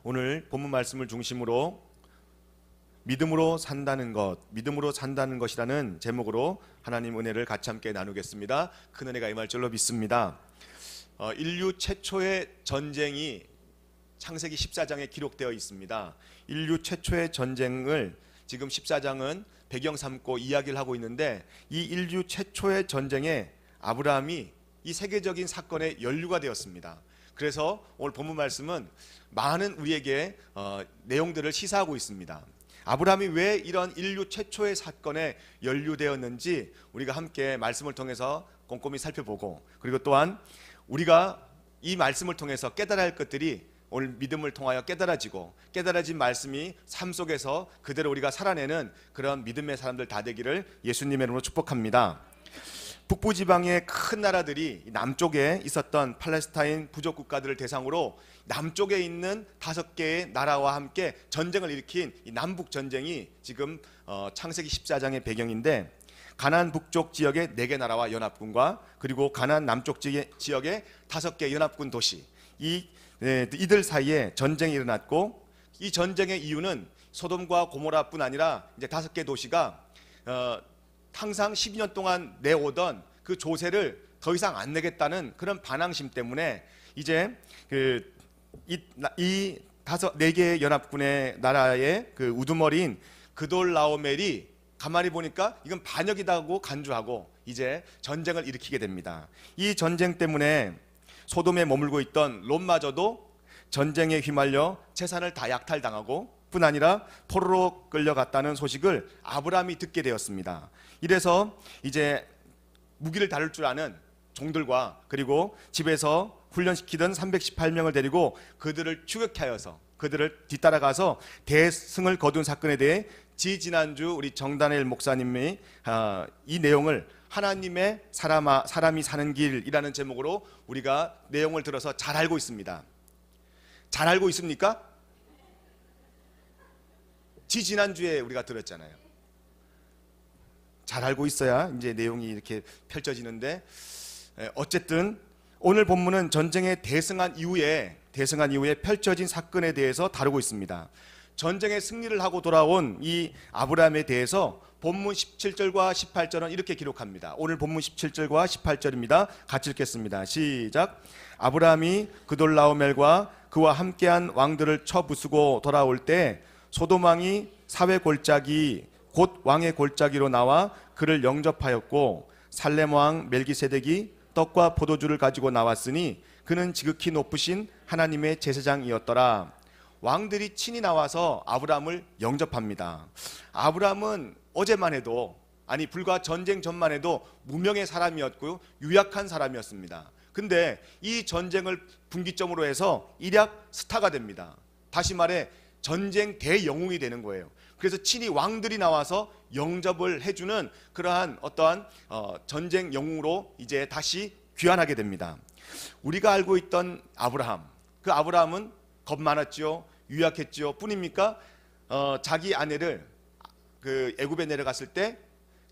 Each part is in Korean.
오늘 본문 말씀을 중심으로 믿음으로 산다는 것이라는 제목으로 하나님 은혜를 같이 함께 나누겠습니다. 큰 은혜가 임할 줄로 믿습니다. 인류 최초의 전쟁이 창세기 14장에 기록되어 있습니다. 인류 최초의 전쟁을 지금 14장은 배경 삼고 이야기를 하고 있는데, 이 인류 최초의 전쟁에 아브라함이 이 세계적인 사건의 연루가 되었습니다. 그래서 오늘 본문 말씀은 많은 우리에게 내용들을 시사하고 있습니다. 아브라함이 왜 이런 인류 최초의 사건에 연루되었는지 우리가 함께 말씀을 통해서 꼼꼼히 살펴보고, 그리고 또한 우리가 이 말씀을 통해서 깨달아야 할 것들이 오늘 믿음을 통하여 깨달아진 말씀이 삶 속에서 그대로 우리가 살아내는 그런 믿음의 사람들 다 되기를 예수님의 이름으로 축복합니다. 북부지방의 큰 나라들이 남쪽에 있었던 팔레스타인 부족 국가들을 대상으로 남쪽에 있는 5개의 나라와 함께 전쟁을 일으킨 이 남북 전쟁이 지금 창세기 14장의 배경인데, 가나안 북쪽 지역의 4개 나라와 연합군과 그리고 가나안 남쪽 지역의 5개 연합군 도시, 이들 사이에 전쟁이 일어났고, 이 전쟁의 이유는 소돔과 고모라뿐 아니라 이제 5개 도시가 항상 12년 동안 내오던 그 조세를 더 이상 안 내겠다는 그런 반항심 때문에 이제 이 4개의 연합군의 나라의 그 우두머리인 그돌라오멜이 가만히 보니까 이건 반역이다 하고 간주하고 이제 전쟁을 일으키게 됩니다. 이 전쟁 때문에 소돔에 머물고 있던 롯마저도 전쟁에 휘말려 재산을 다 약탈당하고 뿐 아니라 포로로 끌려갔다는 소식을 아브라함이 듣게 되었습니다. 이래서 이제 무기를 다룰 줄 아는 종들과 그리고 집에서 훈련시키던 318명을 데리고 그들을 추격하여서 그들을 뒤따라가서 대승을 거둔 사건에 대해 지난주 우리 정다니엘 목사님이 이 내용을 하나님의 사람이 사는 길이라는 제목으로 우리가 내용을 들어서 잘 알고 있습니다. 잘 알고 있습니까? 지난주에 우리가 들었잖아요. 잘 알고 있어야 이제 내용이 이렇게 펼쳐지는데, 어쨌든 오늘 본문은 전쟁에 대승한 이후에 펼쳐진 사건에 대해서 다루고 있습니다. 전쟁에 승리를 하고 돌아온 이 아브라함에 대해서 본문 17절과 18절은 이렇게 기록합니다. 오늘 본문 17절과 18절입니다. 같이 읽겠습니다. 시작. 아브라함이 그돌라오멜과 그와 함께한 왕들을 쳐부수고 돌아올 때 소돔 왕이 사회 골짜기 곧 왕의 골짜기로 나와 그를 영접하였고, 살렘 왕 멜기세덱이 떡과 포도주를 가지고 나왔으니 그는 지극히 높으신 하나님의 제사장이었더라. 왕들이 친히 나와서 아브라함을 영접합니다. 아브라함은 어제만 해도, 아니 불과 전쟁 전만 해도 무명의 사람이었고 유약한 사람이었습니다. 근데 이 전쟁을 분기점으로 해서 일약 스타가 됩니다. 다시 말해 전쟁 대영웅이 되는 거예요. 그래서 친히 왕들이 나와서 영접을 해주는 그러한 어떠한 전쟁 영웅으로 이제 다시 귀환하게 됩니다. 우리가 알고 있던 아브라함, 그 아브라함은 겁 많았죠, 유약했죠 뿐입니까? 자기 아내를 그 애굽에 내려갔을 때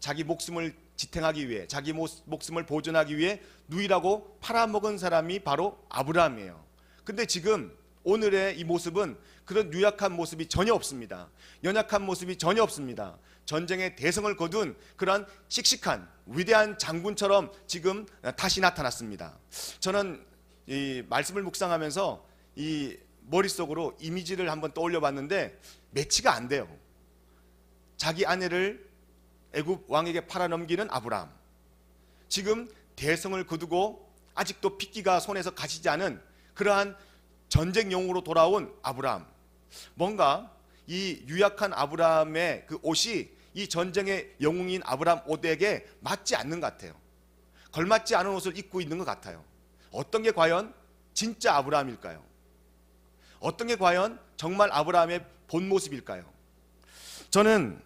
자기 목숨을 지탱하기 위해, 자기 목숨을 보존하기 위해 누이라고 팔아먹은 사람이 바로 아브라함이에요. 근데 지금 오늘의 이 모습은 그런 유약한 모습이 전혀 없습니다. 연약한 모습이 전혀 없습니다. 전쟁에 대성을 거둔 그런 씩씩한 위대한 장군처럼 지금 다시 나타났습니다. 저는 이 말씀을 묵상하면서 이 머릿속으로 이미지를 한번 떠올려 봤는데 매치가 안 돼요. 자기 아내를 애굽 왕에게 팔아넘기는 아브라함, 지금 대성을 거두고 아직도 핏기가 손에서 가시지 않은 그러한 전쟁 영웅으로 돌아온 아브라함, 뭔가 이 유약한 아브라함의 그 옷이 이 전쟁의 영웅인 아브라함 옷에게 맞지 않는 것 같아요. 걸맞지 않은 옷을 입고 있는 것 같아요. 어떤 게 과연 진짜 아브라함일까요? 어떤 게 과연 정말 아브라함의 본 모습일까요? 저는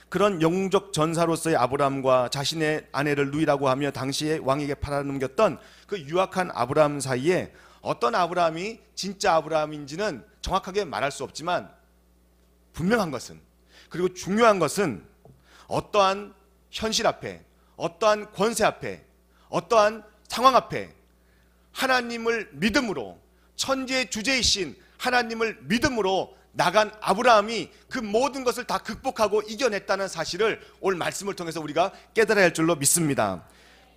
그런 영웅적 전사로서의 아브라함과 자신의 아내를 누이라고 하며 당시에 왕에게 팔아넘겼던 그 유약한 아브라함 사이에 어떤 아브라함이 진짜 아브라함인지는 정확하게 말할 수 없지만, 분명한 것은, 그리고 중요한 것은 어떠한 현실 앞에, 어떠한 권세 앞에, 어떠한 상황 앞에 하나님을 믿음으로 천지의 주제이신 하나님을 믿음으로 나간 아브라함이 그 모든 것을 다 극복하고 이겨냈다는 사실을 오늘 말씀을 통해서 우리가 깨달아야 할 줄로 믿습니다.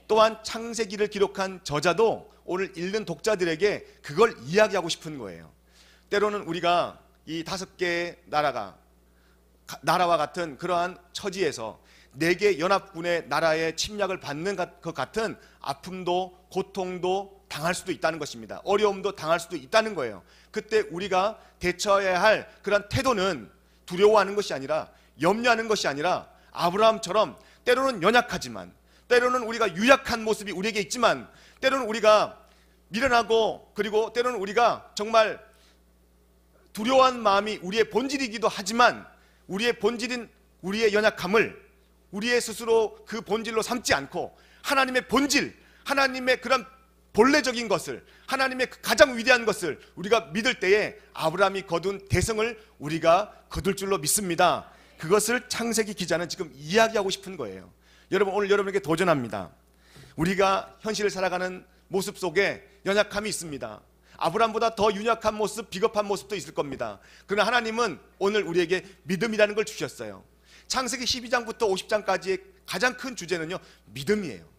또한 창세기를 기록한 저자도 오늘 읽는 독자들에게 그걸 이야기하고 싶은 거예요. 때로는 우리가 이 5개의 나라와 같은 그러한 처지에서 4개 연합군의 나라의 침략을 받는 것 같은 아픔도 고통도 당할 수도 있다는 것입니다. 어려움도 당할 수도 있다는 거예요. 그때 우리가 대처해야 할 그런 태도는 두려워하는 것이 아니라, 염려하는 것이 아니라, 아브라함처럼 때로는 연약하지만, 때로는 우리가 유약한 모습이 우리에게 있지만, 때로는 우리가 미련하고, 그리고 때로는 우리가 정말 두려워한 마음이 우리의 본질이기도 하지만, 우리의 본질인 우리의 연약함을 우리의 스스로 그 본질로 삼지 않고 하나님의 본질, 하나님의 그런 본래적인 것을, 하나님의 가장 위대한 것을 우리가 믿을 때에 아브라함이 거둔 대성을 우리가 거둘 줄로 믿습니다. 그것을 창세기 기자는 지금 이야기하고 싶은 거예요. 여러분, 오늘 여러분에게 도전합니다. 우리가 현실을 살아가는 모습 속에 연약함이 있습니다. 아브라함보다 더 연약한 모습, 비겁한 모습도 있을 겁니다. 그러나 하나님은 오늘 우리에게 믿음이라는 걸 주셨어요. 창세기 12장부터 50장까지의 가장 큰 주제는요, 믿음이에요.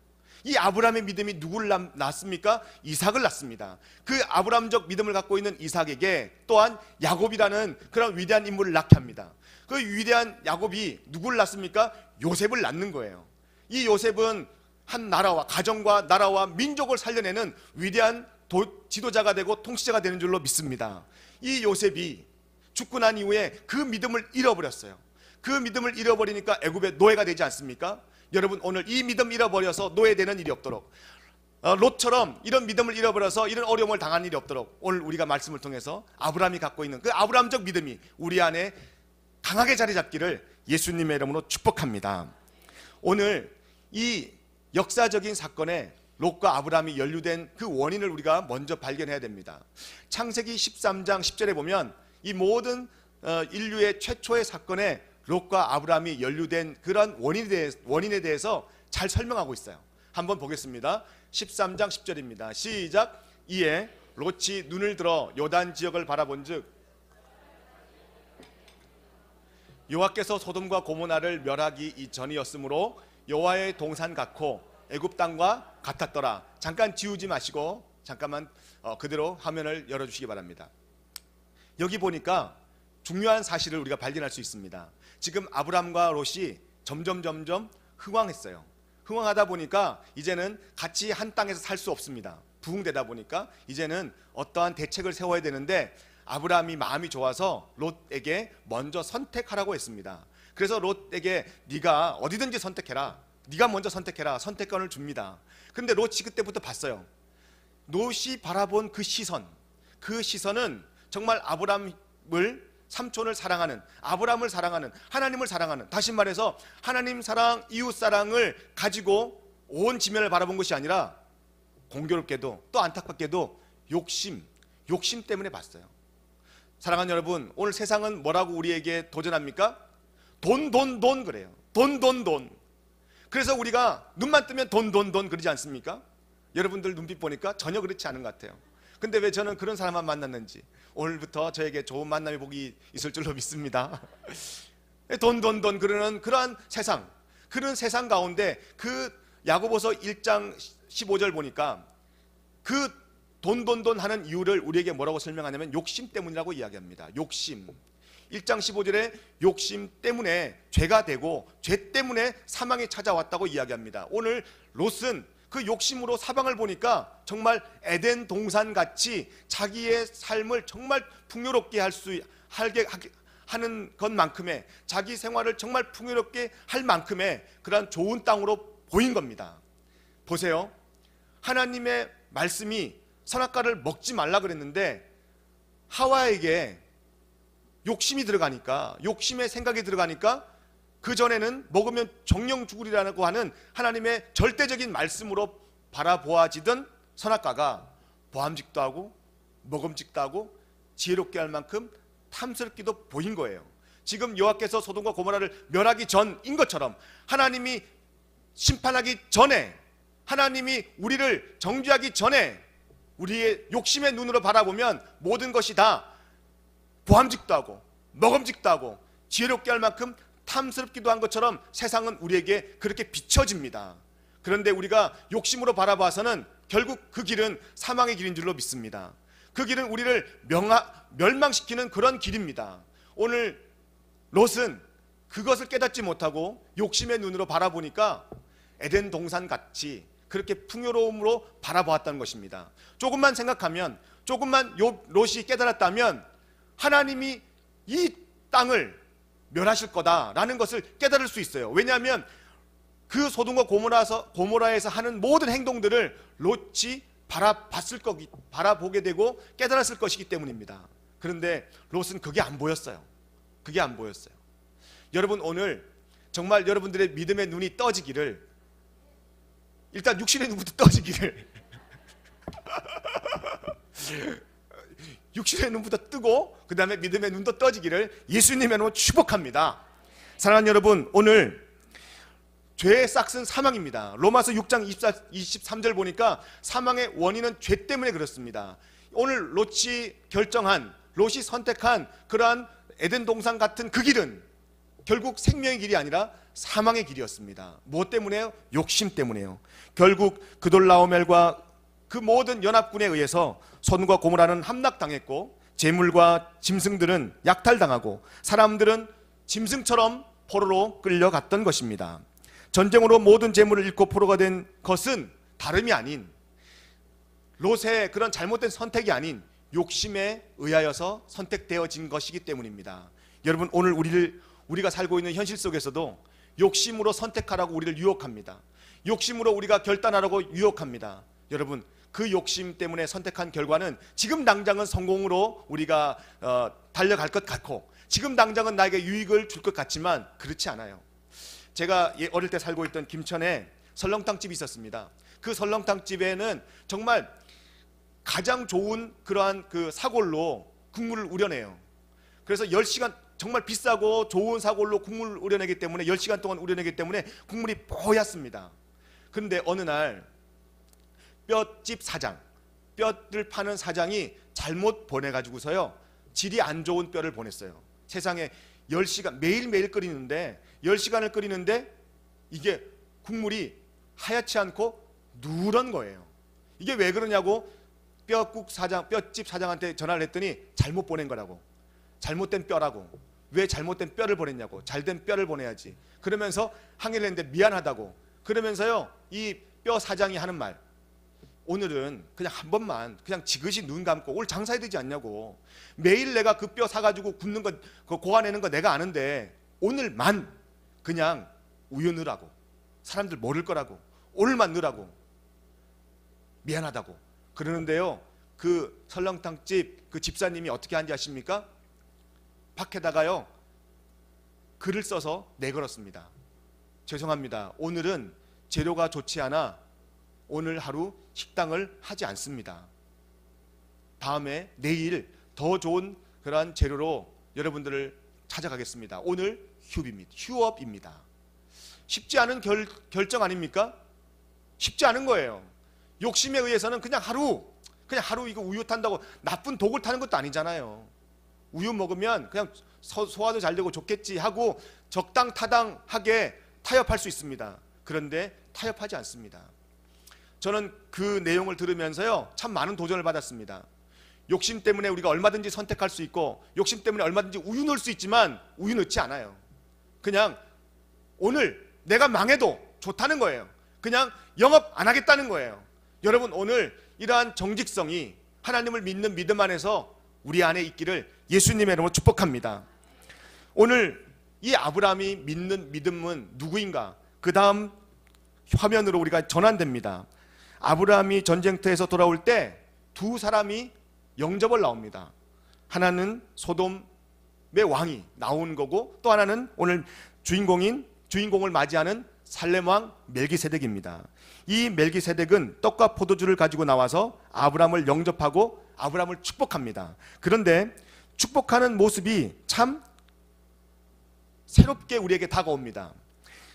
이 아브라함의 믿음이 누구를 낳습니까? 이삭을 낳습니다. 그 아브라함적 믿음을 갖고 있는 이삭에게 또한 야곱이라는 그런 위대한 인물을 낳게 합니다. 그 위대한 야곱이 누구를 낳습니까? 요셉을 낳는 거예요. 이 요셉은 한 나라와, 가정과 나라와 민족을 살려내는 위대한 지도자가 되고 통치자가 되는 줄로 믿습니다. 이 요셉이 죽고 난 이후에 그 믿음을 잃어버렸어요. 그 믿음을 잃어버리니까 애굽의 노예가 되지 않습니까? 여러분, 오늘 이 믿음 잃어버려서 노예되는 일이 없도록, 롯처럼 이런 믿음을 잃어버려서 이런 어려움을 당한 일이 없도록, 오늘 우리가 말씀을 통해서 아브라함이 갖고 있는 그 아브라함적 믿음이 우리 안에 강하게 자리 잡기를 예수님의 이름으로 축복합니다. 오늘 이 역사적인 사건에 롯과 아브라함이 연루된 그 원인을 우리가 먼저 발견해야 됩니다. 창세기 13장 10절에 보면 이 모든 인류의 최초의 사건에 롯과 아브라함이 연루된 그런 원인에 대해서 잘 설명하고 있어요. 한번 보겠습니다. 13장 10절입니다. 시작. 이에 롯이 눈을 들어 요단 지역을 바라본즉 여호와께서 소돔과 고모라를 멸하기 이전이었으므로 여호와의 동산 같고 애굽 땅과 같았더라. 잠깐 지우지 마시고 잠깐만 그대로 화면을 열어주시기 바랍니다. 여기 보니까 중요한 사실을 우리가 발견할 수 있습니다. 지금 아브라함과 롯이 점점 흥왕했어요. 흥왕하다 보니까 이제는 같이 한 땅에서 살 수 없습니다. 부흥되다 보니까 이제는 어떠한 대책을 세워야 되는데 아브라함이 마음이 좋아서 롯에게 먼저 선택하라고 했습니다. 그래서 롯에게 네가 어디든지 선택해라, 네가 먼저 선택해라, 선택권을 줍니다. 그런데 롯이 그때부터 봤어요. 롯이 바라본 그 시선은 정말 아브라함을, 삼촌을 사랑하는, 아브라함을 사랑하는, 하나님을 사랑하는, 다시 말해서 하나님 사랑, 이웃 사랑을 가지고 온 지면을 바라본 것이 아니라 공교롭게도 또 안타깝게도 욕심 때문에 봤어요. 사랑하는 여러분, 오늘 세상은 뭐라고 우리에게 도전합니까? 돈 그래요. 돈. 그래서 우리가 눈만 뜨면 돈 그러지 않습니까? 여러분들 눈빛 보니까 전혀 그렇지 않은 것 같아요. 근데 왜 저는 그런 사람만 만났는지 오늘부터 저에게 좋은 만남의 복이 있을 줄로 믿습니다. 돈 그러는 그러한 세상, 그런 세상 가운데 그 야고보서 1장 15절 보니까 그 돈 하는 이유를 우리에게 뭐라고 설명하냐면 욕심 때문이라고 이야기합니다. 욕심. 1장 15절에 욕심 때문에 죄가 되고 죄 때문에 사망이 찾아왔다고 이야기합니다. 오늘 롯은 그 욕심으로 사방을 보니까 정말 에덴 동산같이 자기의 삶을 정말 풍요롭게 하는 것만큼의, 자기 생활을 정말 풍요롭게 할 만큼의 그런 좋은 땅으로 보인 겁니다. 보세요. 하나님의 말씀이 선악과를 먹지 말라 그랬는데 하와에게 욕심이 들어가니까, 욕심의 생각이 들어가니까 그전에는 먹으면 정령 죽으리라고 하는 하나님의 절대적인 말씀으로 바라보아지던 선악과가 보암직도 하고 먹음직도 하고 지혜롭게 할 만큼 탐스럽기도 보인 거예요. 지금 여호와께서 소돔과 고모라를 멸하기 전인 것처럼 하나님이 심판하기 전에, 하나님이 우리를 정죄하기 전에 우리의 욕심의 눈으로 바라보면 모든 것이 다 보암직도 하고 먹음직도 하고 지혜롭게 할 만큼 탐스럽기도 한 것처럼 세상은 우리에게 그렇게 비춰집니다. 그런데 우리가 욕심으로 바라봐서는 결국 그 길은 사망의 길인 줄로 믿습니다. 그 길은 우리를 멸망시키는 그런 길입니다. 오늘 롯은 그것을 깨닫지 못하고 욕심의 눈으로 바라보니까 에덴 동산 같이 그렇게 풍요로움으로 바라보았다는 것입니다. 조금만 생각하면, 조금만 롯이 깨달았다면 하나님이 이 땅을 멸하실 거다라는 것을 깨달을 수 있어요. 왜냐하면 그 소돔과 고모라에서 하는 모든 행동들을 롯이 바라보게 되고 깨달았을 것이기 때문입니다. 그런데 롯은 그게 안 보였어요. 그게 안 보였어요. 여러분, 오늘 정말 여러분들의 믿음의 눈이 떠지기를, 일단 육신의 눈부터 떠지기를 육신의 눈부터 뜨고 그 다음에 믿음의 눈도 떠지기를 예수님의 이름으로 축복합니다. 사랑하는 여러분, 오늘 죄의 싹은 사망입니다. 로마서 6장 23절 보니까 사망의 원인은 죄 때문에 그렇습니다. 오늘 롯이 선택한 그러한 에덴 동산 같은 그 길은 결국 생명의 길이 아니라 사망의 길이었습니다. 무엇 때문에요? 욕심 때문에요. 결국 그돌라오멜과 그 모든 연합군에 의해서 소돔과 고모라는 함락당했고 재물과 짐승들은 약탈당하고 사람들은 짐승처럼 포로로 끌려갔던 것입니다. 전쟁으로 모든 재물을 잃고 포로가 된 것은 다름이 아닌 롯의 그런 잘못된 선택이 아닌 욕심에 의하여서 선택되어진 것이기 때문입니다. 여러분, 오늘 우리가 살고 있는 현실 속에서도 욕심으로 선택하라고 우리를 유혹합니다. 욕심으로 우리가 결단하라고 유혹합니다. 여러분, 그 욕심 때문에 선택한 결과는 지금 당장은 성공으로 우리가 달려갈 것 같고 지금 당장은 나에게 유익을 줄 것 같지만 그렇지 않아요. 제가 어릴 때 살고 있던 김천에 설렁탕집이 있었습니다. 그 설렁탕집에는 정말 가장 좋은 그러한 그 사골로 국물을 우려내요. 그래서 10시간 정말 비싸고 좋은 사골로 국물을 우려내기 때문에 10시간 동안 우려내기 때문에 국물이 뽀얗습니다. 그런데 어느 날 뼈집 사장, 뼈를 파는 사장이 잘못 보내가지고서요 질이 안 좋은 뼈를 보냈어요. 세상에 10시간 매일매일 끓이는데 10시간을 끓이는데 이게 국물이 하얗지 않고 누런 거예요. 이게 왜 그러냐고 뼈집 사장한테 전화를 했더니 잘못 보낸 거라고, 잘못된 뼈라고. 왜 잘못된 뼈를 보냈냐고, 잘된 뼈를 보내야지. 그러면서 항의를 했는데 미안하다고. 그러면서요 이 뼈 사장이 하는 말, 오늘은 그냥 한 번만 그냥 지그시 눈 감고 오늘 장사해야 되지 않냐고. 매일 내가 그 뼈 사가지고 굽는 거, 그 고아내는 거 내가 아는데 오늘만 그냥 우유 넣으라고, 사람들 모를 거라고, 오늘만 넣으라고, 미안하다고 그러는데요, 그 설렁탕집 그 집사님이 어떻게 하는지 아십니까? 밖에다가요 글을 써서 내걸었습니다. 죄송합니다, 오늘은 재료가 좋지 않아 오늘 하루 식당을 하지 않습니다. 다음에 내일 더 좋은 그러한 재료로 여러분들을 찾아가겠습니다. 오늘 휴업입니다. 쉽지 않은 결정 아닙니까? 쉽지 않은 거예요. 욕심에 의해서는 그냥 하루 이거 우유 탄다고 나쁜 독을 타는 것도 아니잖아요. 우유 먹으면 그냥 소화도 잘 되고 좋겠지 하고 적당타당하게 타협할 수 있습니다. 그런데 타협하지 않습니다. 저는 그 내용을 들으면서요 참 많은 도전을 받았습니다. 욕심 때문에 우리가 얼마든지 선택할 수 있고 욕심 때문에 얼마든지 우유 넣을 수 있지만 우유 넣지 않아요. 그냥 오늘 내가 망해도 좋다는 거예요. 그냥 영업 안 하겠다는 거예요. 여러분, 오늘 이러한 정직성이 하나님을 믿는 믿음 안에서 우리 안에 있기를 예수님의 이름으로 축복합니다. 오늘 이 아브라함이 믿는 믿음은 누구인가? 그 다음 화면으로 우리가 전환됩니다. 아브라함이 전쟁터에서 돌아올 때 두 사람이 영접을 나옵니다. 하나는 소돔의 왕이 나온 거고 또 하나는 오늘 주인공을 맞이하는 살렘 왕 멜기세덱입니다. 이 멜기세덱은 떡과 포도주를 가지고 나와서 아브라함을 영접하고 아브라함을 축복합니다. 그런데 축복하는 모습이 참 새롭게 우리에게 다가옵니다.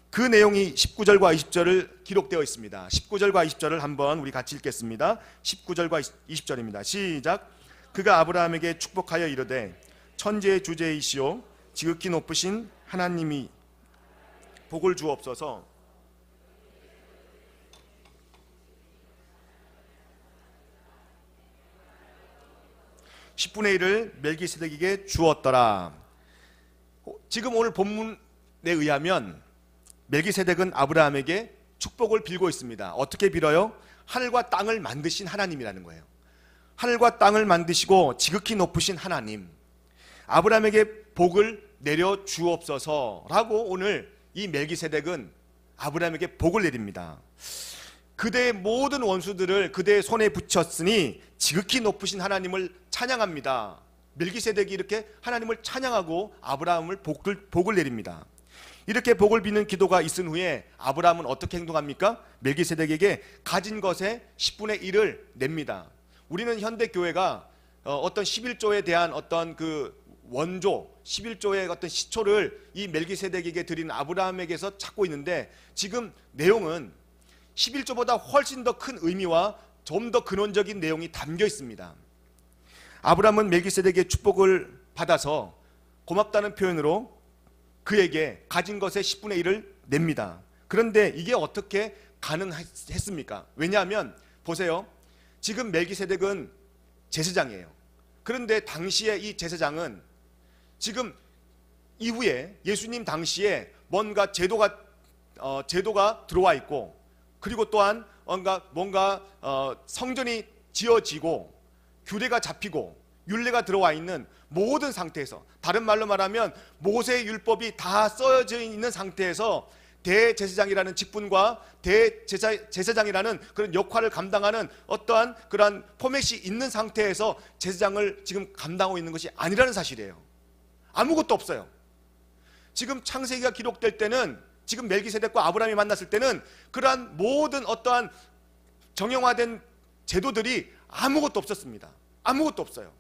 그 내용이 19절과 20절을 기록되어 있습니다. 19절과 20절을 한번 우리 같이 읽겠습니다. 19절과 20절입니다. 시작. 그가 아브라함에게 축복하여 이르되 천지의 주제이시오 지극히 높으신 하나님이 복을 주옵소서. (10분의 1을) 멜기세덱에게 주었더라. 지금 오늘 본문에 의하면 멜기세덱은 아브라함에게 축복을 빌고 있습니다. 어떻게 빌어요? 하늘과 땅을 만드신 하나님이라는 거예요. 하늘과 땅을 만드시고 지극히 높으신 하나님, 아브라함에게 복을 내려 주옵소서라고 오늘 이 멜기세덱은 아브라함에게 복을 내립니다. 그대의 모든 원수들을 그대의 손에 붙였으니 지극히 높으신 하나님을 찬양합니다. 멜기세덱이 이렇게 하나님을 찬양하고 아브라함을 복을 내립니다. 이렇게 복을 비는 기도가 있은 후에 아브라함은 어떻게 행동합니까? 멜기세덱에게 가진 것의 10분의 1을 냅니다. 우리는 현대 교회가 어떤 11조에 대한 어떤 그 원조, 11조의 어떤 시초를 이 멜기세덱에게 드린 아브라함에게서 찾고 있는데, 지금 내용은 11조보다 훨씬 더 큰 의미와 좀 더 근원적인 내용이 담겨 있습니다. 아브라함은 멜기세덱의 축복을 받아서 고맙다는 표현으로 그에게 가진 것의 10분의 1을 냅니다. 그런데 이게 어떻게 가능했습니까? 왜냐하면 보세요. 지금 멜기세덱은 제사장이에요. 그런데 당시에 이 제사장은 지금 이후에 예수님 당시에 뭔가 제도가 들어와 있고, 그리고 또한 뭔가 성전이 지어지고 규례가 잡히고 율례가 들어와 있는 모든 상태에서, 다른 말로 말하면 모세의 율법이 다 써져 있는 상태에서 대제사장이라는 직분과 대제사장이라는 그런 역할을 감당하는 어떠한 그러한 포맷이 있는 상태에서 제사장을 지금 감당하고 있는 것이 아니라는 사실이에요. 아무것도 없어요. 지금 창세기가 기록될 때는, 지금 멜기세덱과 아브라함이 만났을 때는 그러한 모든 어떠한 정형화된 제도들이 아무것도 없었습니다. 아무것도 없어요.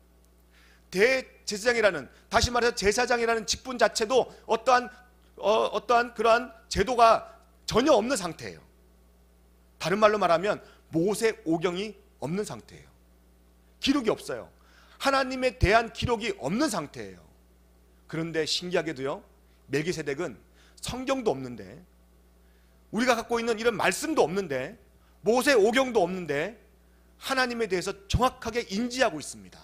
대제사장이라는, 다시 말해서 제사장이라는 직분 자체도 어떠한 그러한 제도가 전혀 없는 상태예요. 다른 말로 말하면 모세 오경이 없는 상태예요. 기록이 없어요. 하나님에 대한 기록이 없는 상태예요. 그런데 신기하게도요, 멜기세덱은 성경도 없는데, 우리가 갖고 있는 이런 말씀도 없는데, 모세 오경도 없는데 하나님에 대해서 정확하게 인지하고 있습니다.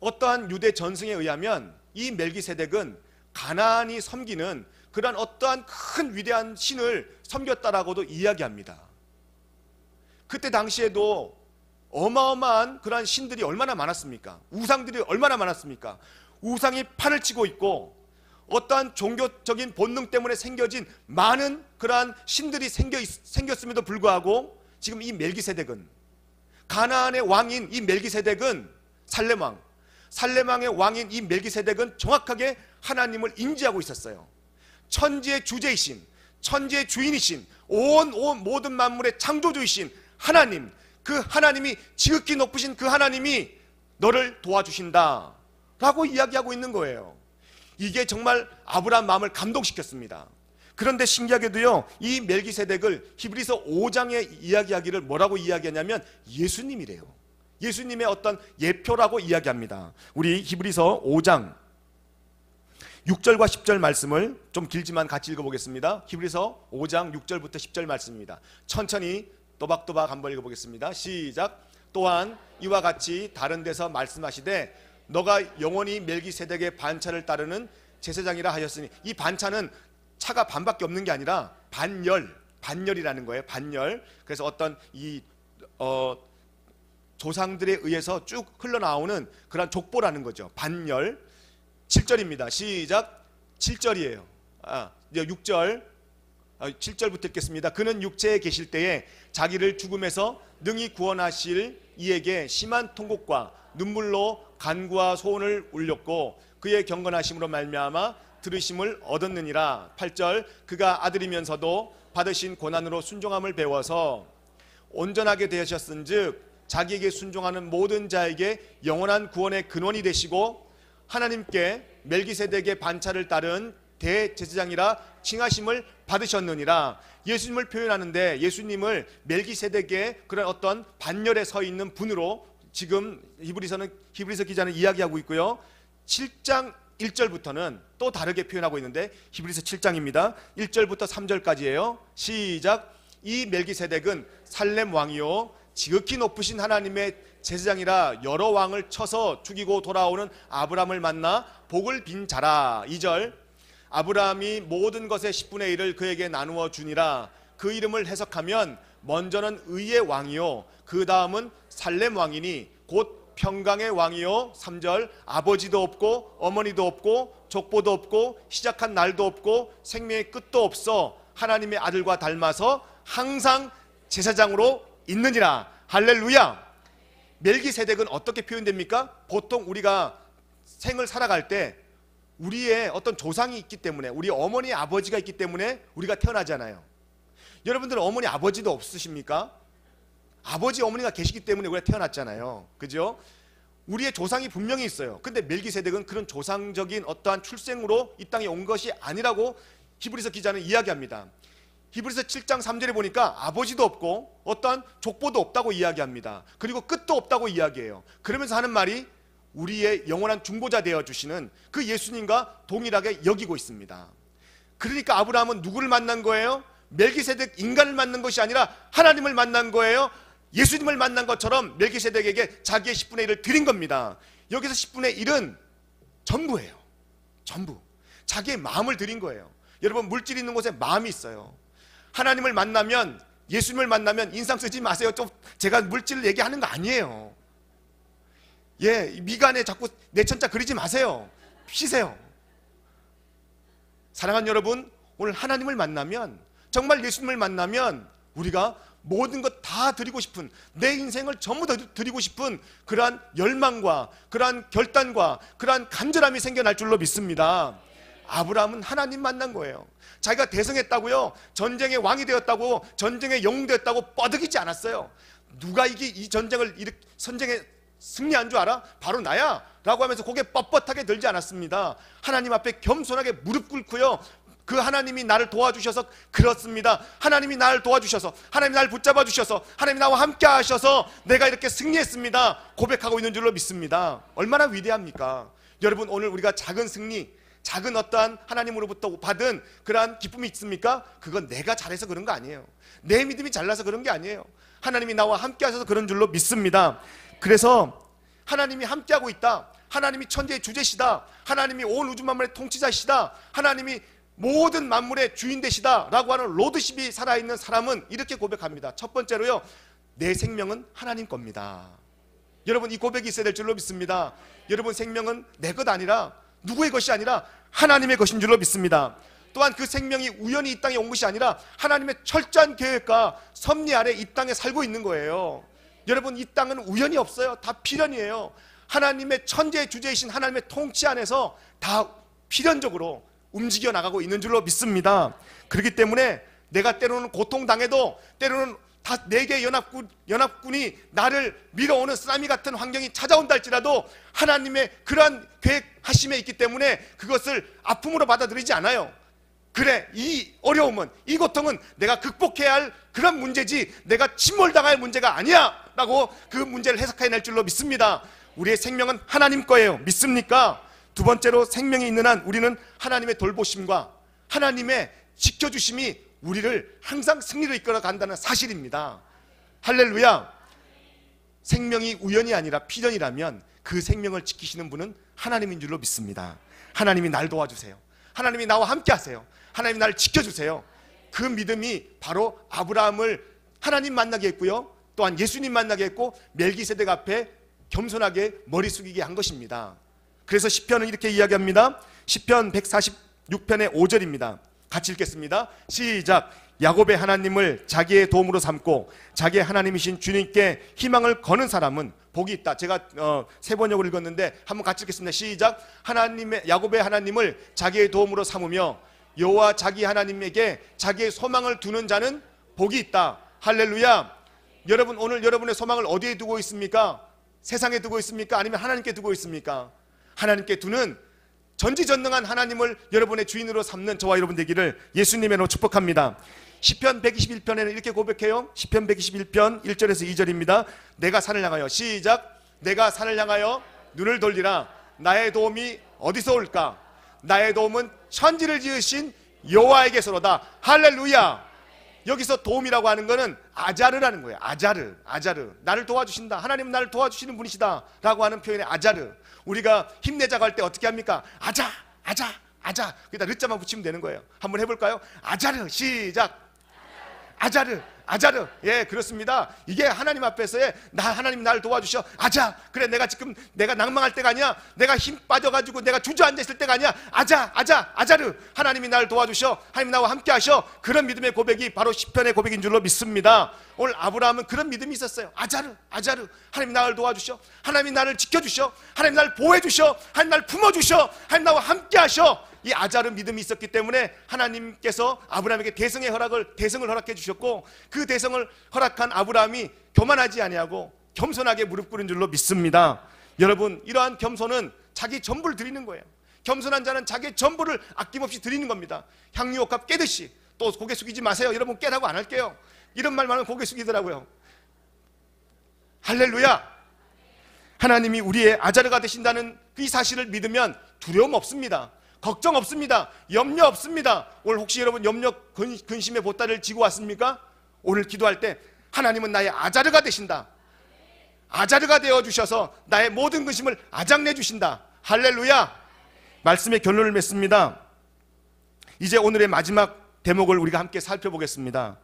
어떠한 유대 전승에 의하면 이 멜기세덱은 가나안이 섬기는 그러한 어떠한 큰 위대한 신을 섬겼다라고도 이야기합니다. 그때 당시에도 어마어마한 그러한 신들이 얼마나 많았습니까? 우상들이 얼마나 많았습니까? 우상이 판을 치고 있고, 어떠한 종교적인 본능 때문에 생겨진 많은 그러한 신들이 생겼음에도 불구하고, 지금 이 멜기세덱은, 가나안의 왕인 이 멜기세덱은 살렘왕의 왕인 이 멜기세덱은 정확하게 하나님을 인지하고 있었어요. 천지의 주제이신, 천지의 주인이신, 온 모든 만물의 창조주이신 하나님, 그 하나님이, 지극히 높으신 그 하나님이 너를 도와주신다 라고 이야기하고 있는 거예요. 이게 정말 아브라함 마음을 감동시켰습니다. 그런데 신기하게도요, 이 멜기세덱을 히브리서 5장에 이야기하기를 뭐라고 이야기하냐면 예수님이래요. 예수님의 어떤 예표라고 이야기합니다. 우리 히브리서 5장 6절과 10절 말씀을 좀 길지만 같이 읽어보겠습니다. 히브리서 5장 6절부터 10절 말씀입니다. 천천히 또박또박 한번 읽어보겠습니다. 시작. 또한 이와 같이 다른 데서 말씀하시되 너가 영원히 멜기세덱의 반차를 따르는 제사장이라 하셨으니, 이 반차는 차가 반밖에 없는 게 아니라 반열이라는 거예요. 반열. 그래서 어떤 조상들에 의해서 쭉 흘러나오는 그런 족보라는 거죠. 반열. 7절입니다. 시작. 7절이에요. 이제 6절. 7절부터 읽겠습니다. 그는 육체에 계실 때에 자기를 죽음에서 능히 구원하실 이에게 심한 통곡과 눈물로 간구와 소원을 울렸고 그의 경건하심으로 말미암아 들으심을 얻었느니라. 8절. 그가 아들이면서도 받으신 고난으로 순종함을 배워서 온전하게 되셨은즉 자기에게 순종하는 모든 자에게 영원한 구원의 근원이 되시고 하나님께 멜기세덱의 반차를 따른 대제사장이라 칭하심을 받으셨느니라. 예수님을 표현하는데 예수님을 멜기세덱의 그런 어떤 반열에 서 있는 분으로 지금 히브리서 기자는 이야기하고 있고요. 7장 1절부터는 또 다르게 표현하고 있는데 히브리서 7장입니다. 1절부터 3절까지예요. 시작. 이 멜기세덱은 살렘 왕이요 지극히 높으신 하나님의 제사장이라 여러 왕을 쳐서 죽이고 돌아오는 아브라함을 만나 복을 빈 자라. 2절. 아브라함이 모든 것의 10분의 1을 그에게 나누어 주니라. 그 이름을 해석하면 먼저는 의의 왕이요 그 다음은 살렘 왕이니 곧 평강의 왕이요. 3절. 아버지도 없고 어머니도 없고 족보도 없고 시작한 날도 없고 생명의 끝도 없어 하나님의 아들과 닮아서 항상 제사장으로 있느니라. 할렐루야. 멜기세덱은 어떻게 표현됩니까? 보통 우리가 생을 살아갈 때 우리의 어떤 조상이 있기 때문에, 우리 어머니 아버지가 있기 때문에 우리가 태어나잖아요. 여러분들은 어머니 아버지도 없으십니까? 아버지 어머니가 계시기 때문에 우리가 태어났잖아요. 그죠? 우리의 조상이 분명히 있어요. 근데 멜기세덱은 그런 조상적인 어떠한 출생으로 이 땅에 온 것이 아니라고 히브리서 기자는 이야기합니다. 히브리서 7장 3절에 보니까 아버지도 없고 어떠한 족보도 없다고 이야기합니다. 그리고 끝도 없다고 이야기해요. 그러면서 하는 말이 우리의 영원한 중보자 되어주시는 그 예수님과 동일하게 여기고 있습니다. 그러니까 아브라함은 누구를 만난 거예요? 멜기세덱 인간을 만난 것이 아니라 하나님을 만난 거예요. 예수님을 만난 것처럼 멜기세덱에게 자기의 10분의 1을 드린 겁니다. 여기서 10분의 1은 전부예요. 전부. 자기의 마음을 드린 거예요. 여러분, 물질 있는 곳에 마음이 있어요. 하나님을 만나면, 예수님을 만나면 인상 쓰지 마세요. 좀 제가 물질을 얘기하는 거 아니에요. 예, 미간에 자꾸 내천자 그리지 마세요. 피세요. 사랑하는 여러분, 오늘 하나님을 만나면, 정말 예수님을 만나면 우리가 모든 것 다 드리고 싶은, 내 인생을 전부 다 드리고 싶은 그러한 열망과 그러한 결단과 그러한 간절함이 생겨날 줄로 믿습니다. 아브라함은 하나님 만난 거예요. 자기가 대성했다고요, 전쟁의 왕이 되었다고, 전쟁의 영웅 되었다고 뻐득이지 않았어요. 누가 이 전쟁을 선쟁에 승리한 줄 알아? 바로 나야 라고 하면서 고개 뻣뻣하게 들지 않았습니다. 하나님 앞에 겸손하게 무릎 꿇고요, 그 하나님이 나를 도와주셔서 그렇습니다. 하나님이 나를 도와주셔서, 하나님이 나를 붙잡아 주셔서, 하나님이 나와 함께 하셔서 내가 이렇게 승리했습니다 고백하고 있는 줄로 믿습니다. 얼마나 위대합니까? 여러분, 오늘 우리가 작은 승리, 작은 어떠한 하나님으로부터 받은 그러한 기쁨이 있습니까? 그건 내가 잘해서 그런 거 아니에요. 내 믿음이 잘나서 그런 게 아니에요. 하나님이 나와 함께 하셔서 그런 줄로 믿습니다. 그래서 하나님이 함께하고 있다, 하나님이 천지의 주제시다, 하나님이 온 우주 만물의 통치자시다, 하나님이 모든 만물의 주인 되시다 라고 하는 로드십이 살아있는 사람은 이렇게 고백합니다. 첫 번째로요, 내 생명은 하나님 겁니다. 여러분, 이 고백이 있어야 될 줄로 믿습니다. 여러분, 생명은 내 것 아니라, 누구의 것이 아니라 하나님의 것인 줄로 믿습니다. 또한 그 생명이 우연히 이 땅에 온 것이 아니라 하나님의 철저한 계획과 섭리 아래 이 땅에 살고 있는 거예요. 여러분, 이 땅은 우연이 없어요. 다 필연이에요. 하나님의 천재의 주제이신 하나님의 통치 안에서 다 필연적으로 움직여 나가고 있는 줄로 믿습니다. 그렇기 때문에 내가 때로는 고통당해도, 때로는 다 4개의 연합군이 나를 밀어오는 쓰나미 같은 환경이 찾아온다 할지라도 하나님의 그러한 계획하심에 있기 때문에 그것을 아픔으로 받아들이지 않아요. 그래, 이 어려움은, 이 고통은 내가 극복해야 할 그런 문제지 내가 침몰당할 문제가 아니야 라고 그 문제를 해석해낼 줄로 믿습니다. 우리의 생명은 하나님 거예요. 믿습니까? 두 번째로, 생명이 있는 한 우리는 하나님의 돌보심과 하나님의 지켜주심이 우리를 항상 승리로 이끌어 간다는 사실입니다. 할렐루야. 생명이 우연이 아니라 필연이라면 그 생명을 지키시는 분은 하나님인 줄로 믿습니다. 하나님이 날 도와주세요. 하나님이 나와 함께 하세요. 하나님이 나를 지켜주세요. 그 믿음이 바로 아브라함을 하나님 만나게 했고요, 또한 예수님 만나게 했고, 멜기세덱 앞에 겸손하게 머리 숙이게 한 것입니다. 그래서 시편은 이렇게 이야기합니다. 시편 146편의 5절입니다. 같이 읽겠습니다. 시작. 야곱의 하나님을 자기의 도움으로 삼고 자기의 하나님이신 주님께 희망을 거는 사람은 복이 있다. 제가 세 번역을 읽었는데 한번 같이 읽겠습니다. 시작. 야곱의 하나님을 자기의 도움으로 삼으며 여호와 자기 하나님에게 자기의 소망을 두는 자는 복이 있다. 할렐루야. 여러분, 오늘 여러분의 소망을 어디에 두고 있습니까? 세상에 두고 있습니까? 아니면 하나님께 두고 있습니까? 하나님께 두는 전지전능한 하나님을 여러분의 주인으로 삼는 저와 여러분 되기를 예수님으로 축복합니다. 시편 121편에는 이렇게 고백해요. 시편 121편 1절에서 2절입니다. 내가 산을 향하여, 시작. 내가 산을 향하여 눈을 돌리라. 나의 도움이 어디서 올까? 나의 도움은 천지를 지으신 여호와에게서로다. 할렐루야. 여기서 도움이라고 하는 것은 아자르라는 거예요. 아자르. 나를 도와주신다. 하나님은 나를 도와주시는 분이시다 라고 하는 표현의 아자르. 우리가 힘내자고 할 때 어떻게 합니까? 아자. 거기다 르자만 붙이면 되는 거예요. 한번 해볼까요? 아자르. 시작. 아자르. 예, 그렇습니다. 이게 하나님 앞에서의 하나님 나를 도와주셔. 아자. 그래, 내가 낭망할 때가 아니야. 내가 힘 빠져가지고 내가 주저앉아 있을 때가 아니야. 아자르. 하나님이 나를 도와주셔. 하나님 나와 함께 하셔. 그런 믿음의 고백이 바로 시편의 고백인 줄로 믿습니다. 오늘 아브라함은 그런 믿음이 있었어요. 아자르. 하나님 나를 도와주셔. 하나님이 나를 지켜주셔. 하나님 나를 보호해주셔. 하나님 나를 품어주셔. 하나님 나와 함께 하셔. 이 아자르 믿음이 있었기 때문에 하나님께서 아브라함에게 대성을 허락해 주셨고, 그 대성을 허락한 아브라함이 교만하지 아니하고 겸손하게 무릎 꿇은 줄로 믿습니다. 여러분, 이러한 겸손은 자기 전부를 드리는 거예요. 겸손한 자는 자기 전부를 아낌없이 드리는 겁니다. 향유옥합 깨듯이. 또 고개 숙이지 마세요. 여러분, 깨라고 안 할게요. 이런 말만 하면 고개 숙이더라고요. 할렐루야. 하나님이 우리의 아자르가 되신다는 이 사실을 믿으면 두려움 없습니다. 걱정 없습니다. 염려 없습니다. 오늘 혹시 여러분 염려 근심의 보따리를 지고 왔습니까? 오늘 기도할 때 하나님은 나의 아자르가 되신다. 아자르가 되어주셔서 나의 모든 근심을 아작내 주신다. 할렐루야. 말씀의 결론을 맺습니다. 이제 오늘의 마지막 대목을 우리가 함께 살펴보겠습니다.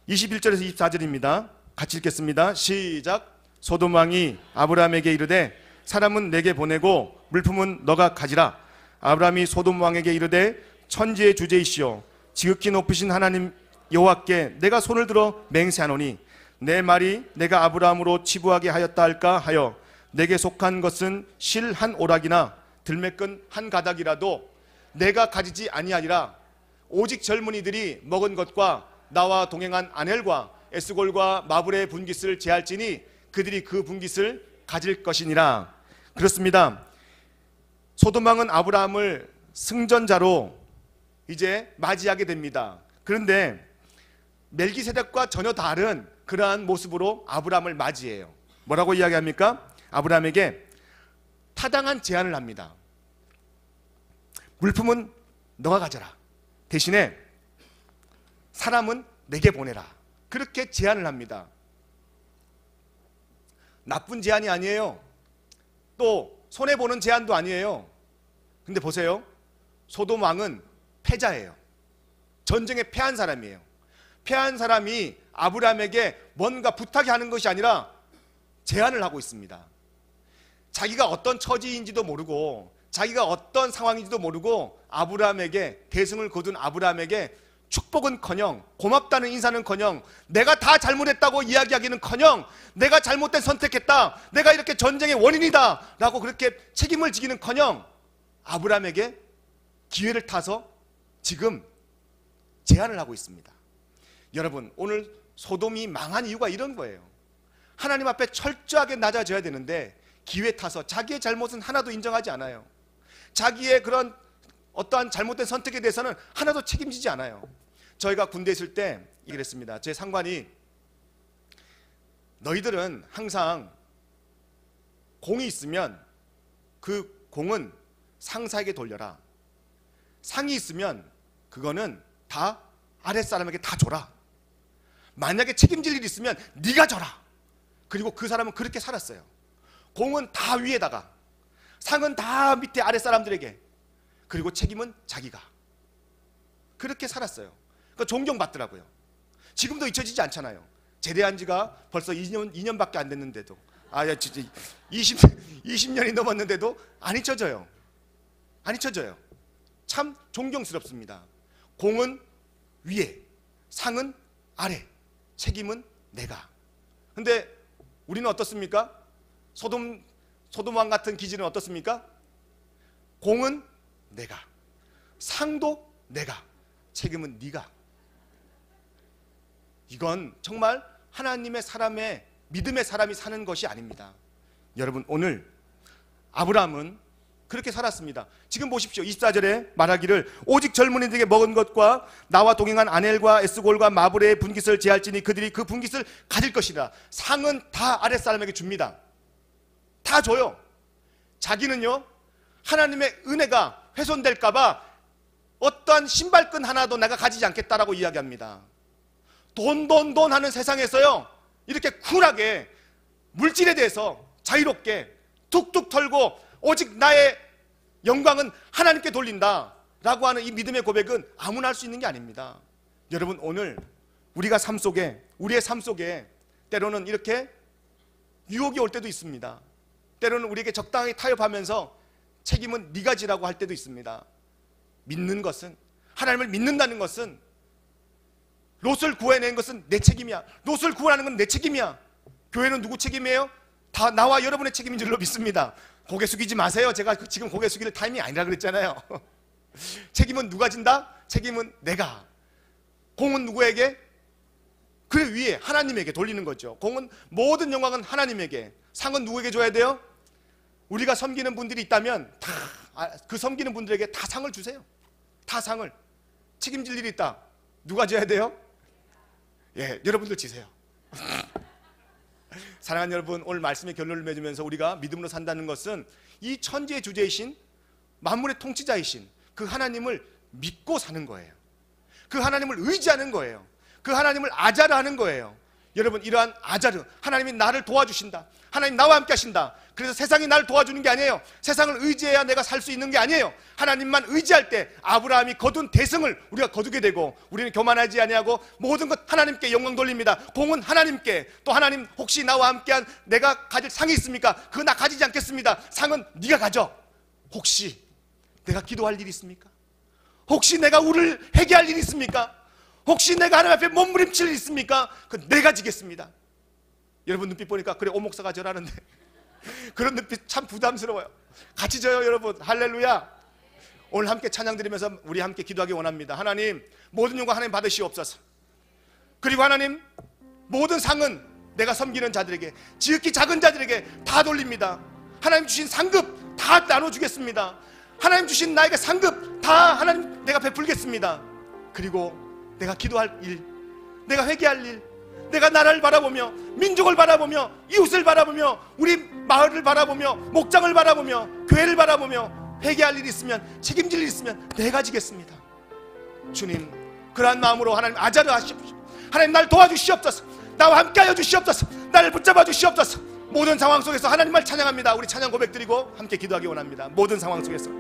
21절에서 24절입니다. 같이 읽겠습니다. 시작. 소돔 왕이 아브라함에게 이르되 사람은 내게 보내고 물품은 너가 가지라. 아브라함이 소돔 왕에게 이르되 천지의 주제이시오 지극히 높으신 하나님 여호와께 내가 손을 들어 맹세하노니 내 말이 내가 아브라함으로 치부하게 하였다 할까 하여 내게 속한 것은 실 한 오락이나 들매끈 한 가닥이라도 내가 가지지 아니하리라. 오직 젊은이들이 먹은 것과 나와 동행한 아넬과 에스골과 마블의 분깃을 제할지니 그들이 그 분깃을 가질 것이니라. 그렇습니다. 소돔 왕은 아브라함을 승전자로 이제 맞이하게 됩니다. 그런데 멜기세덱과 전혀 다른 그러한 모습으로 아브라함을 맞이해요. 뭐라고 이야기합니까? 아브라함에게 타당한 제안을 합니다. 물품은 너가 가져라. 대신에 사람은 내게 보내라. 그렇게 제안을 합니다. 나쁜 제안이 아니에요. 또 손해보는 제안도 아니에요. 근데 보세요. 소돔 왕은 패자예요. 전쟁에 패한 사람이에요. 패한 사람이 아브라함에게 뭔가 부탁이 하는 것이 아니라 제안을 하고 있습니다. 자기가 어떤 처지인지도 모르고 자기가 어떤 상황인지도 모르고 아브라함에게 대승을 거둔 아브라함에게 축복은커녕 고맙다는 인사는커녕 내가 다 잘못했다고 이야기하기는커녕 내가 잘못된 선택했다, 내가 이렇게 전쟁의 원인이다 라고 그렇게 책임을 지기는커녕 아브라함에게 기회를 타서 지금 제안을 하고 있습니다. 여러분, 오늘 소돔이 망한 이유가 이런 거예요. 하나님 앞에 철저하게 낮아져야 되는데 기회 타서 자기의 잘못은 하나도 인정하지 않아요. 자기의 그런 어떠한 잘못된 선택에 대해서는 하나도 책임지지 않아요. 저희가 군대에 있을 때 이랬습니다. 제 상관이 너희들은 항상 공이 있으면 그 공은 상사에게 돌려라. 상이 있으면 그거는 다 아랫사람에게 다 줘라. 만약에 책임질 일이 있으면 네가 져라. 그리고 그 사람은 그렇게 살았어요. 공은 다 위에다가, 상은 다 밑에 아랫사람들에게, 그리고 책임은 자기가. 그렇게 살았어요. 그러니까 존경받더라고요. 지금도 잊혀지지 않잖아요. 제대한 지가 벌써 2년밖에 안 됐는데도, 진짜 20년이 넘었는데도 안 잊혀져요. 안 잊혀져요. 참 존경스럽습니다. 공은 위에, 상은 아래, 책임은 내가. 근데 우리는 어떻습니까? 소돔 왕 같은 기질은 어떻습니까? 공은 내가, 상도 내가, 책임은 네가. 이건 정말 하나님의 사람의 믿음의 사람이 사는 것이 아닙니다. 여러분, 오늘 아브라함은 그렇게 살았습니다. 지금 보십시오. 24절에 말하기를 오직 젊은이들에게 먹은 것과 나와 동행한 아넬과 에스골과 마브레의 분깃을 제할지니 그들이 그 분깃을 가질 것이라. 상은 다 아랫사람에게 줍니다. 다 줘요. 자기는요, 하나님의 은혜가 훼손될까봐 어떠한 신발끈 하나도 내가 가지지 않겠다라고 이야기합니다. 돈 하는 세상에서요, 이렇게 쿨하게 물질에 대해서 자유롭게 툭툭 털고 오직 나의 영광은 하나님께 돌린다 라고 하는 이 믿음의 고백은 아무나 할 수 있는 게 아닙니다. 여러분, 오늘 우리가 우리의 삶 속에 때로는 이렇게 유혹이 올 때도 있습니다. 때로는 우리에게 적당히 타협하면서 책임은 네가 지라고 할 때도 있습니다. 믿는 것은, 하나님을 믿는다는 것은, 롯을 구해낸 것은 내 책임이야. 롯을 구하는 건 내 책임이야. 교회는 누구 책임이에요? 다 나와 여러분의 책임인 줄로 믿습니다. 고개 숙이지 마세요. 제가 지금 고개 숙일 타임이 아니라 그랬잖아요. 책임은 누가 진다? 책임은 내가. 공은 누구에게? 그 위에 하나님에게 돌리는 거죠. 공은, 모든 영광은 하나님에게. 상은 누구에게 줘야 돼요? 우리가 섬기는 분들이 있다면 다 그 섬기는 분들에게 다 상을 주세요. 다 상을. 책임질 일이 있다. 누가 져야 돼요? 예, 여러분들 지세요. 사랑하는 여러분, 오늘 말씀의 결론을 맺으면서 우리가 믿음으로 산다는 것은 이 천지의 주제이신, 만물의 통치자이신 그 하나님을 믿고 사는 거예요. 그 하나님을 의지하는 거예요. 그 하나님을 아자르 하는 거예요. 여러분, 이러한 아자르, 하나님이 나를 도와주신다, 하나님 나와 함께 하신다, 그래서 세상이 나를 도와주는 게 아니에요. 세상을 의지해야 내가 살 수 있는 게 아니에요. 하나님만 의지할 때 아브라함이 거둔 대승을 우리가 거두게 되고, 우리는 교만하지 아니하고 모든 것 하나님께 영광 돌립니다. 공은 하나님께. 또 하나님, 혹시 나와 함께한 내가 가질 상이 있습니까? 그거 나 가지지 않겠습니다. 상은 네가 가져. 혹시 내가 기도할 일이 있습니까? 혹시 내가 우를 회개할 일이 있습니까? 혹시 내가 하나님 앞에 몸부림칠 일이 있습니까? 그건 내가 지겠습니다. 여러분 눈빛 보니까 그래, 오 목사가 저라는데 그런 눈빛 참 부담스러워요. 같이 져요 여러분. 할렐루야. 오늘 함께 찬양 드리면서 우리 함께 기도하기 원합니다. 하나님, 모든 영광 하나님 받으시옵소서. 그리고 하나님, 모든 상은 내가 섬기는 자들에게, 지극히 작은 자들에게 다 돌립니다. 하나님 주신 상급 다 나눠주겠습니다. 하나님 주신 나에게 상급 다 하나님 내가 베풀겠습니다. 그리고 내가 기도할 일, 내가 회개할 일, 내가 나라를 바라보며, 민족을 바라보며, 이웃을 바라보며, 우리 마을을 바라보며, 목장을 바라보며, 교회를 바라보며 회개할 일이 있으면, 책임질 일이 있으면 내가 지겠습니다. 주님, 그러한 마음으로 하나님 아자르 하시옵소서. 하나님 날 도와주시옵소서. 나와 함께하여 주시옵소서. 나를 붙잡아 주시옵소서. 모든 상황 속에서 하나님을 찬양합니다. 우리 찬양 고백 드리고 함께 기도하기 원합니다. 모든 상황 속에서